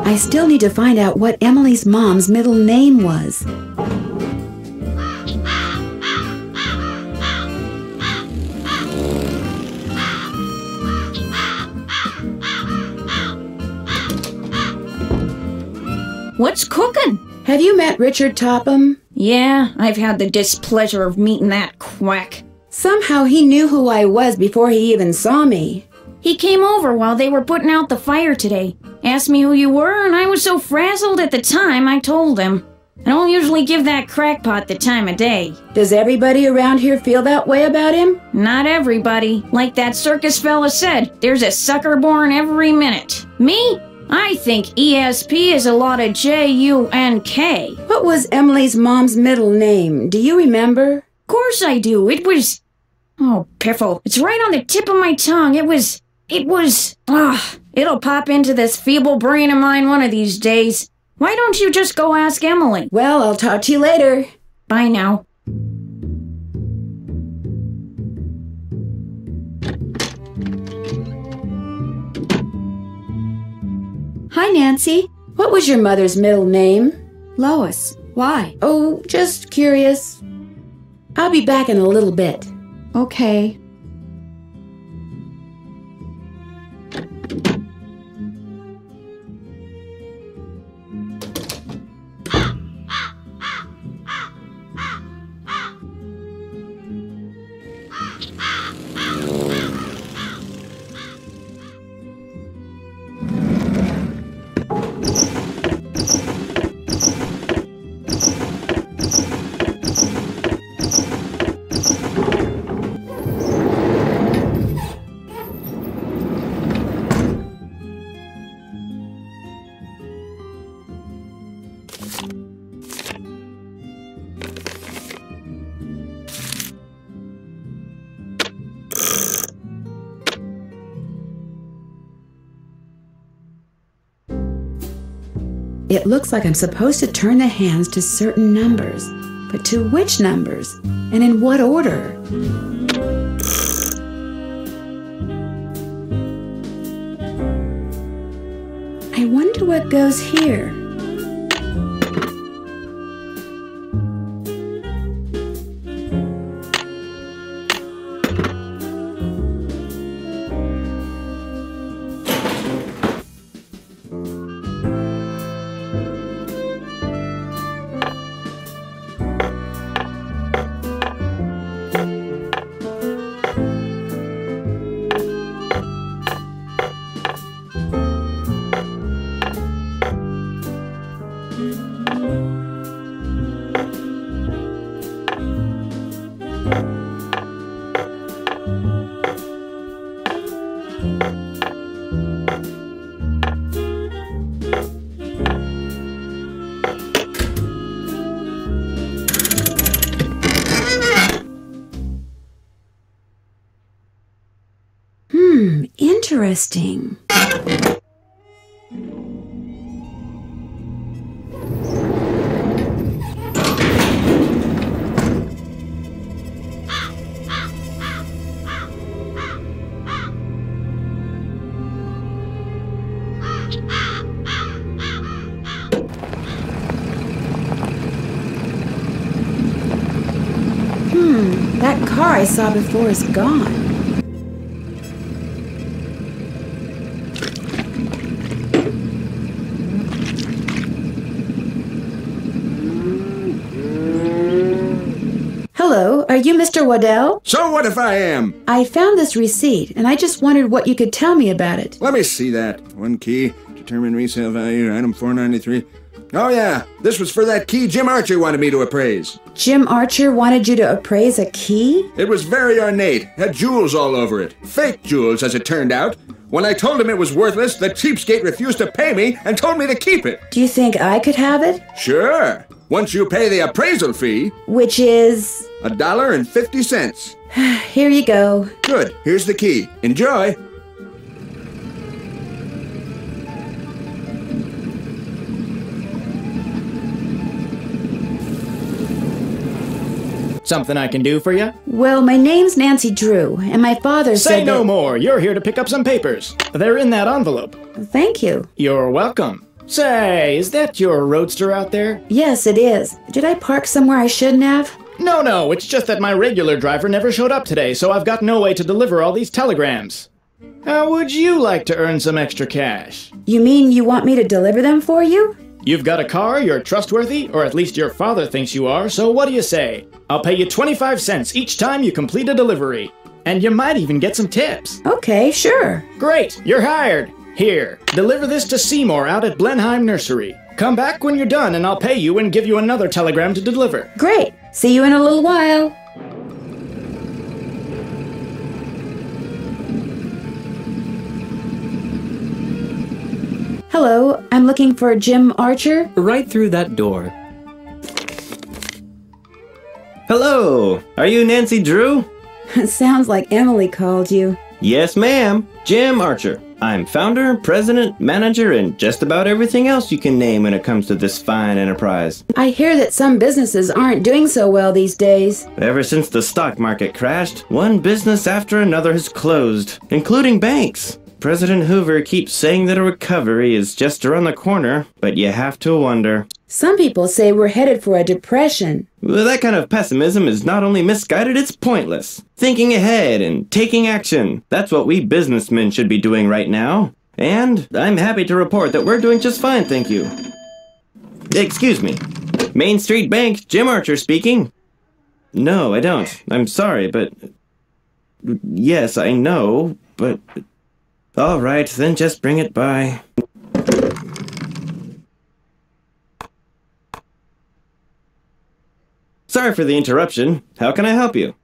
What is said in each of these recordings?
I still need to find out what Emily's mom's middle name was. What's cooking? Have you met Richard Topham? Yeah, I've had the displeasure of meeting that quack. Somehow he knew who I was before he even saw me. He came over while they were putting out the fire today. Asked me who you were, and I was so frazzled at the time I told him. I don't usually give that crackpot the time of day. Does everybody around here feel that way about him? Not everybody. Like that circus fella said, there's a sucker born every minute. Me? I think ESP is a lot of J-U-N-K. What was Emily's mom's middle name? Do you remember? Of course I do. It was... Oh, piffle. It's right on the tip of my tongue. It was... It'll pop into this feeble brain of mine one of these days. Why don't you just go ask Emily? Well, I'll talk to you later. Bye now. Hi, Nancy. What was your mother's middle name? Lois. Why? Oh, just curious. I'll be back in a little bit. Okay. It looks like I'm supposed to turn the hands to certain numbers. But to which numbers? And in what order? I wonder what goes here. Interesting. That car I saw before is gone. Hello, are you Mr. Waddell? So what if I am? I found this receipt, and I just wondered what you could tell me about it. Let me see that. One key, determine resale value, item 493. Oh yeah, this was for that key Jim Archer wanted me to appraise. Jim Archer wanted you to appraise a key? It was very ornate, had jewels all over it. Fake jewels, as it turned out. When I told him it was worthless, the cheapskate refused to pay me and told me to keep it. Do you think I could have it? Sure, once you pay the appraisal fee. Which is... $1.50. Here you go. Good, here's the key. Enjoy. Something I can do for you? Well, my name's Nancy Drew, and my father said Say no more. You're here to pick up some papers. They're in that envelope. Thank you. You're welcome. Say, is that your roadster out there? Yes, it is. Did I park somewhere I shouldn't have? No, it's just that my regular driver never showed up today, so I've got no way to deliver all these telegrams. How would you like to earn some extra cash? You mean you want me to deliver them for you? You've got a car, you're trustworthy, or at least your father thinks you are, so what do you say? I'll pay you 25 cents each time you complete a delivery. And you might even get some tips. Okay, sure. Great, you're hired. Here, deliver this to Seymour out at Blenheim Nursery. Come back when you're done and I'll pay you and give you another telegram to deliver. Great. See you in a little while. Hello, I'm looking for Jim Archer. Right through that door. Hello! Are you Nancy Drew? Sounds like Emily called you. Yes, ma'am. Jim Archer. I'm founder, president, manager, and just about everything else you can name when it comes to this fine enterprise. I hear that some businesses aren't doing so well these days. Ever since the stock market crashed, one business after another has closed, including banks. President Hoover keeps saying that a recovery is just around the corner, but you have to wonder. Some people say we're headed for a depression. Well, that kind of pessimism is not only misguided, it's pointless. Thinking ahead and taking action, that's what we businessmen should be doing right now. And I'm happy to report that we're doing just fine, thank you. Excuse me. Main Street Bank, Jim Archer speaking. No, I don't. I'm sorry, but... Yes, I know, but... All right, then just bring it by. Sorry for the interruption. How can I help you?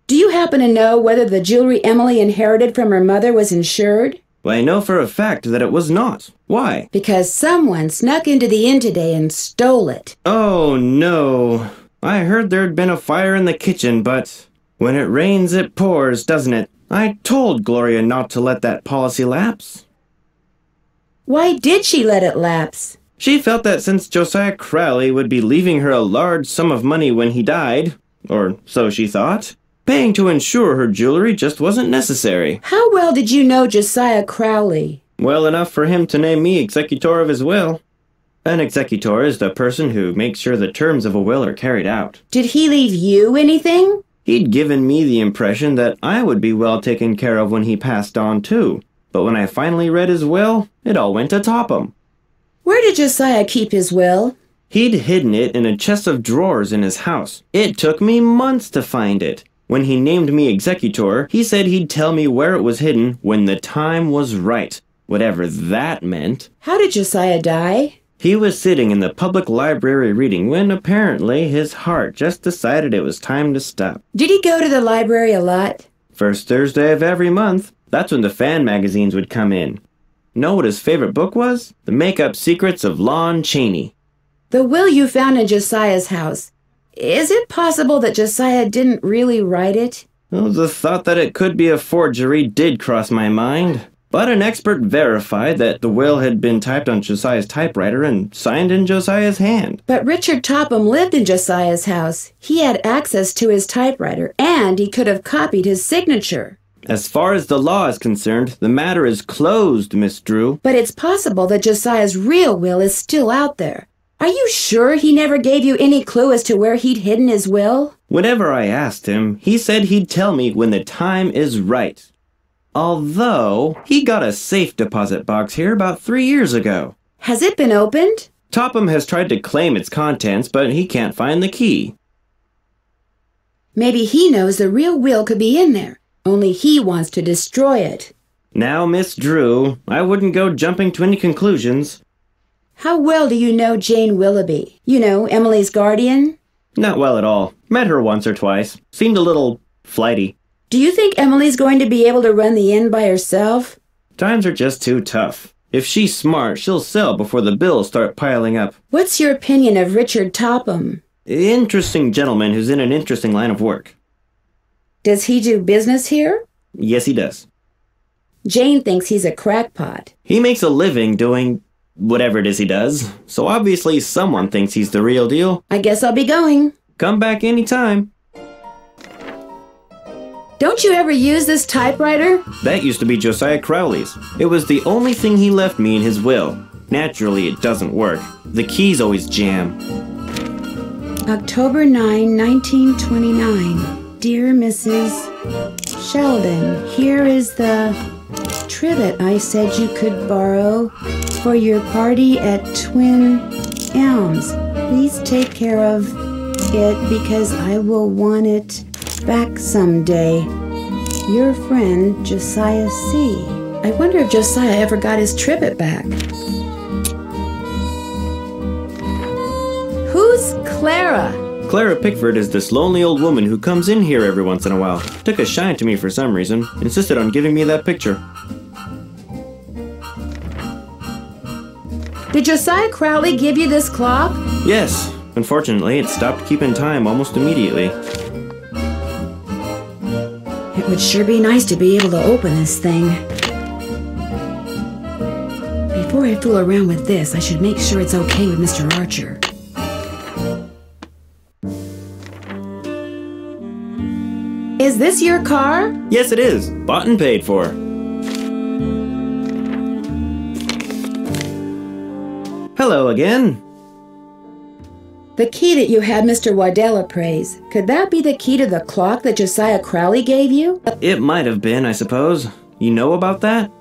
Do you happen to know whether the jewelry Emily inherited from her mother was insured? Well, I know for a fact that it was not. Why? Because someone snuck into the inn today and stole it. Oh, no. I heard there'd been a fire in the kitchen, but when it rains, it pours, doesn't it? I told Gloria not to let that policy lapse. Why did she let it lapse? She felt that since Josiah Crowley would be leaving her a large sum of money when he died, or so she thought, paying to insure her jewelry just wasn't necessary. How well did you know Josiah Crowley? Well enough for him to name me executor of his will. An executor is the person who makes sure the terms of a will are carried out. Did he leave you anything? He'd given me the impression that I would be well taken care of when he passed on, too. But when I finally read his will, it all went to Topham. Where did Josiah keep his will? He'd hidden it in a chest of drawers in his house. It took me months to find it. When he named me executor, he said he'd tell me where it was hidden when the time was right. Whatever that meant. How did Josiah die? He was sitting in the public library reading when apparently his heart just decided it was time to stop. Did he go to the library a lot? First Thursday of every month. That's when the fan magazines would come in. Know what his favorite book was? The Make-Up Secrets of Lon Chaney. The will you found in Josiah's house. Is it possible that Josiah didn't really write it? Well, the thought that it could be a forgery did cross my mind. But an expert verified that the will had been typed on Josiah's typewriter and signed in Josiah's hand. But Richard Topham lived in Josiah's house. He had access to his typewriter, and he could have copied his signature. As far as the law is concerned, the matter is closed, Miss Drew. But it's possible that Josiah's real will is still out there. Are you sure he never gave you any clue as to where he'd hidden his will? Whenever I asked him, he said he'd tell me when the time is right. Although, he got a safe deposit box here about 3 years ago. Has it been opened? Topham has tried to claim its contents, but he can't find the key. Maybe he knows the real will could be in there, only he wants to destroy it. Now, Miss Drew, I wouldn't go jumping to any conclusions. How well do you know Jane Willoughby? You know, Emily's guardian? Not well at all. Met her once or twice. Seemed a little flighty. Do you think Emily's going to be able to run the inn by herself? Times are just too tough. If she's smart, she'll sell before the bills start piling up. What's your opinion of Richard Topham? Interesting gentleman who's in an interesting line of work. Does he do business here? Yes, he does. Jane thinks he's a crackpot. He makes a living doing whatever it is he does, so obviously someone thinks he's the real deal. I guess I'll be going. Come back anytime. Don't you ever use this typewriter? That used to be Josiah Crowley's. It was the only thing he left me in his will. Naturally, it doesn't work. The keys always jam. October 9, 1929. Dear Mrs. Sheldon, here is the trivet I said you could borrow for your party at Twin Elms. Please take care of it because I will want it back someday. Your friend, Josiah C. I wonder if Josiah ever got his trivet back. Who's Clara? Clara Pickford is this lonely old woman who comes in here every once in a while. Took a shine to me for some reason. Insisted on giving me that picture. Did Josiah Crowley give you this clock? Yes. Unfortunately, it stopped keeping time almost immediately. It would sure be nice to be able to open this thing. Before I fool around with this, I should make sure it's okay with Mr. Archer. Is this your car? Yes, it is. Bought and paid for. Hello again. The key that you had Mr. Waddell appraise, could that be the key to the clock that Josiah Crowley gave you? It might have been, I suppose. You know about that?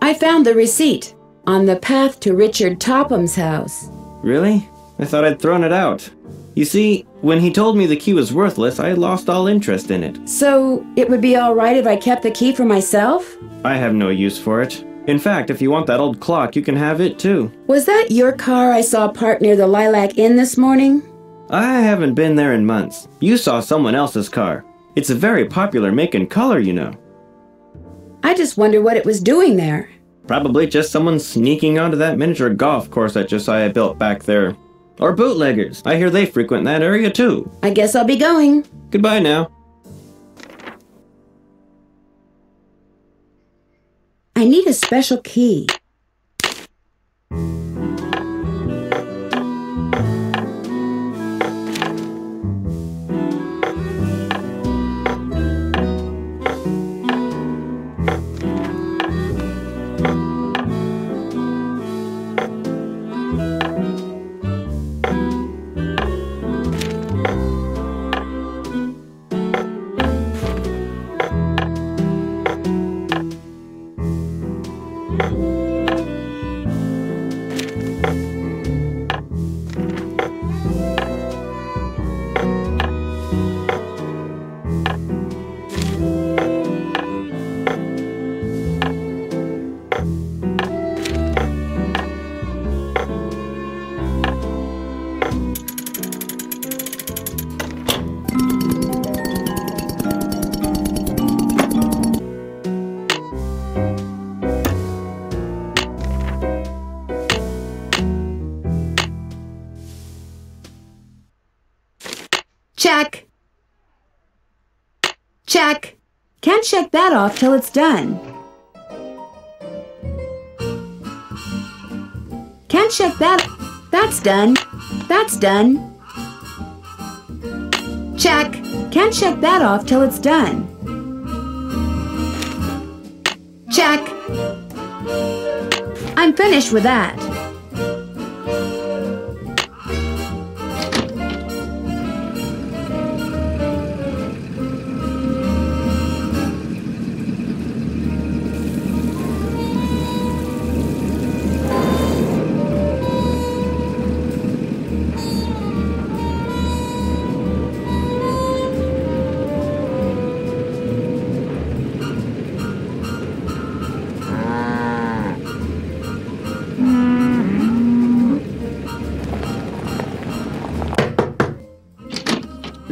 I found the receipt on the path to Richard Topham's house. Really? I thought I'd thrown it out. You see, when he told me the key was worthless, I lost all interest in it. So, it would be all right if I kept the key for myself? I have no use for it. In fact, if you want that old clock, you can have it too. Was that your car I saw parked near the Lilac Inn this morning? I haven't been there in months. You saw someone else's car. It's a very popular make and color, you know. I just wonder what it was doing there. Probably just someone sneaking onto that miniature golf course that Josiah built back there. Or bootleggers. I hear they frequent that area too. I guess I'll be going. Goodbye now. I need a special key. Check. Check. Can't check that off till it's done. Can't check that. That's done. That's done. Check. Can't check that off till it's done. Check. I'm finished with that.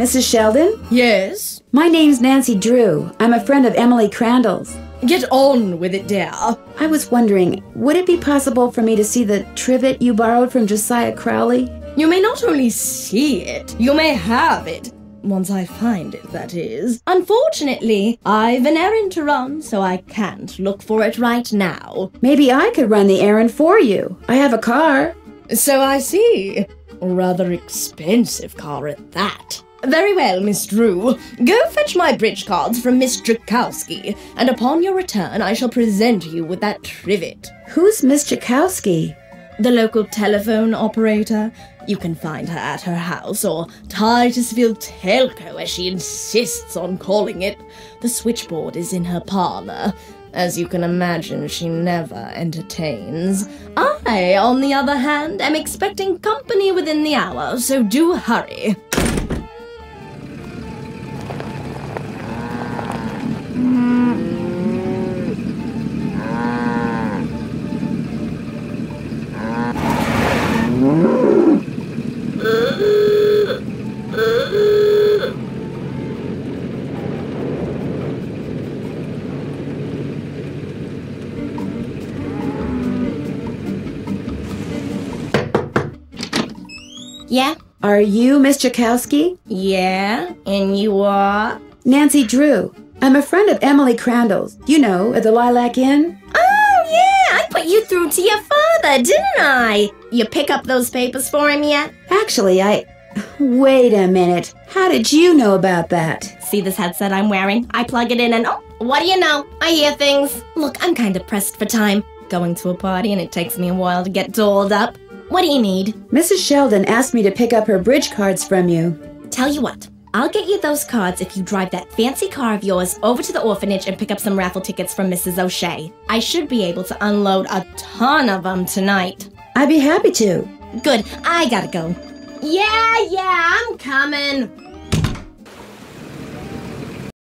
Mrs. Sheldon? Yes? My name's Nancy Drew. I'm a friend of Emily Crandall's. Get on with it, dear. I was wondering, would it be possible for me to see the trivet you borrowed from Josiah Crowley? You may not only see it, you may have it. Once I find it, that is. Unfortunately, I've an errand to run, so I can't look for it right now. Maybe I could run the errand for you. I have a car. So I see. Rather expensive car at that. Very well, Miss Drew. Go fetch my bridge cards from Miss Tchaikovsky, and upon your return I shall present you with that trivet. Who's Miss Tchaikovsky? The local telephone operator. You can find her at her house, or Titusville Telco, as she insists on calling it. The switchboard is in her parlor. As you can imagine, she never entertains. I, on the other hand, am expecting company within the hour, so do hurry. Yeah? Are you Miss Tchaikovsky? Yeah? And you are? Nancy Drew. I'm a friend of Emily Crandall's. You know, at the Lilac Inn. Oh, yeah! I put you through to your father, didn't I? You pick up those papers for him yet? Actually, Wait a minute. How did you know about that? See this headset I'm wearing? I plug it in and what do you know? I hear things. Look, I'm kind of pressed for time. Going to a party and it takes me a while to get dolled up. What do you need? Mrs. Sheldon asked me to pick up her bridge cards from you. Tell you what, I'll get you those cards if you drive that fancy car of yours over to the orphanage and pick up some raffle tickets from Mrs. O'Shea. I should be able to unload a ton of them tonight. I'd be happy to. Good, I gotta go. Yeah, I'm coming.